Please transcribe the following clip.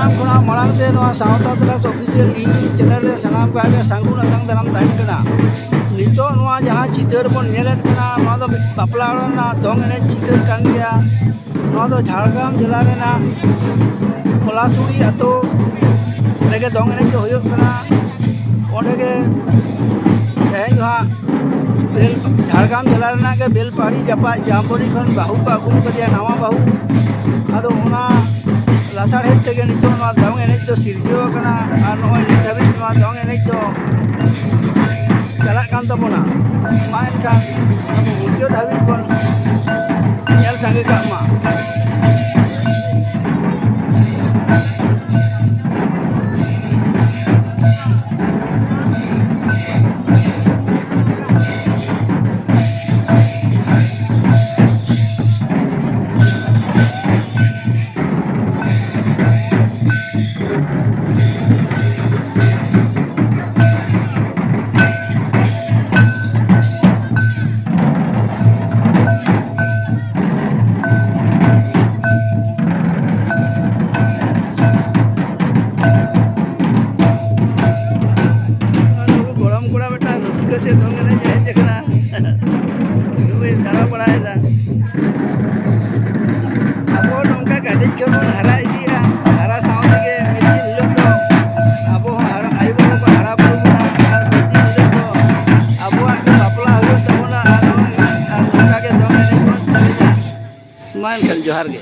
ᱥᱟᱱᱟᱢ ᱠᱷᱚᱱᱟᱜ ᱢᱟᱲᱟᱝ ᱛᱮ ᱱᱚᱣᱟ ᱥᱟᱶᱛᱟ ᱛᱟᱞᱟᱥ ᱚᱯᱷᱤᱥᱤᱭᱟᱞ ᱤᱭᱩᱴᱩᱵ ᱪᱮᱱᱮᱞ ᱨᱮ ᱥᱟᱱᱟᱢ ᱠᱚᱜᱮ ᱥᱟᱹᱜᱩᱱ ᱟᱛᱟᱝ ᱫᱟᱨᱟᱢ ᱛᱟᱦᱮᱱ ᱠᱟᱱᱟ। ᱱᱤᱛᱚᱜ ᱱᱚᱣᱟ ᱡᱟᱦᱟᱸ ᱪᱤᱛᱟᱹᱨ ᱵᱚᱱ ᱧᱮᱞᱮᱫ ᱠᱟᱱᱟ ᱱᱚᱣᱟ ᱫᱚ ᱵᱟᱯᱞᱟ ᱚᱲᱟᱜ ᱨᱮᱱᱟᱜ ᱫᱚᱝ ᱮᱱᱮᱡ ᱪᱤᱛᱟᱹᱨ ᱠᱟᱱ ᱜᱮᱭᱟ। ᱱᱚᱣᱟ ᱫᱚ ᱡᱷᱟᱲᱜᱨᱟᱢ ᱡᱮᱞᱟ ᱨᱮᱱᱟᱜ ᱯᱚᱞᱟᱥᱩᱲᱤ ᱟᱛᱳ ᱨᱮᱜᱮ ᱫᱚᱝ ᱮᱱᱮᱡ ᱫᱚ ᱦᱩᱭᱩᱜ ᱠᱟᱱᱟ। ᱚᱸᱰᱮ ᱜᱮ ᱛᱮᱦᱮᱧ ᱫᱚ ᱦᱟᱸᱜ ᱡᱷᱟᱲᱜᱨᱟᱢ ᱡᱮᱞᱟ ᱨᱮᱱᱟᱜ ᱜᱮ ᱵᱮᱞᱯᱟᱦᱟᱲᱤ ᱡᱟᱯᱟᱜ ᱡᱟᱢᱵᱚᱱᱤ ᱠᱷᱚᱱ ᱵᱟᱹᱦᱩ ᱠᱚ ᱟᱹᱜᱩ ᱠᱟᱫᱮᱭᱟ ᱱᱟᱣᱟ ᱵᱟᱹᱦᱩ। ᱟᱫᱚ ᱚᱱᱟ ᱞᱟᱥᱟᱲᱦᱮᱫ ᱛᱮᱜᱮ ᱱᱤᱛᱚᱜ ᱱᱚᱣᱟ ᱫᱚᱝ ᱮᱱᱮᱡ ᱫᱚ ᱥᱤᱨᱡᱟᱹᱣ ᱟᱠᱟᱱᱟ ᱟᱨ ᱱᱚᱜᱼᱚᱭ ᱱᱤᱛ ᱫᱷᱟᱹᱵᱤᱡ ᱱᱚᱣᱟ ᱫᱚᱝ ᱮᱱᱮᱡ ᱫᱚ ᱪᱟᱞᱟᱜ ᱠᱟᱱ ᱛᱟᱵᱚᱱᱟ। ᱢᱟ ᱮᱱᱠᱷᱟᱱ ᱟᱵᱚ ᱢᱩᱪᱟᱹᱫ ᱦᱟᱹᱵᱤᱡ ᱵᱚᱱ ᱧᱮᱞ ᱥᱟᱸᱜᱮ ᱠᱟᱜ ᱢᱟ। ᱜᱚᱲᱚᱢ ᱠᱚᱲᱟ ᱢᱤᱫᱴᱟᱝ ᱨᱟᱹᱥᱠᱟᱹᱛᱮ ᱫᱚᱝ ᱮᱱᱮᱡ ᱦᱮᱡ ᱟᱠᱟᱱᱟ। ᱱᱩᱭ ᱫᱟᱬᱟ ᱵᱟᱲᱟᱭᱮᱫᱟ। ᱟᱵᱚ ᱱᱚᱝᱠᱟ ᱠᱟᱹᱴᱤᱡ ᱠᱷᱚᱱ ᱵᱚᱱ ᱦᱟᱨᱟ ᱤᱫᱤᱜᱼᱟ। ᱦᱟᱨᱟ ᱥᱟᱶ ᱛᱮᱜᱮ ᱢᱤᱫ ᱫᱤᱱ ᱦᱤᱞᱳᱜ ᱫᱚ ᱟᱵᱚ ᱦᱚᱸ ᱟᱭᱳᱼᱵᱟᱵᱟ ᱠᱚ ᱦᱟᱨᱟ ᱵᱩᱨᱩ ᱵᱚᱱᱟ ᱟᱨ ᱢᱤᱫ ᱫᱤᱱ ᱦᱤᱞᱳᱜ ᱫᱚ ᱟᱵᱚᱣᱟᱜ ᱜᱮ ᱵᱟᱯᱞᱟ ᱦᱩᱭᱩᱜ ᱛᱟᱵᱚᱱᱟ ᱟᱨ ᱱᱚᱝᱠᱟ ᱜᱮ ᱫᱚᱝ ᱮᱱᱮᱡ ᱵᱚᱱ ᱥᱮᱨᱮᱧᱟ। ᱢᱟ ᱮᱱᱠᱷᱟᱱ ᱡᱚᱦᱟᱨ ᱜᱮ।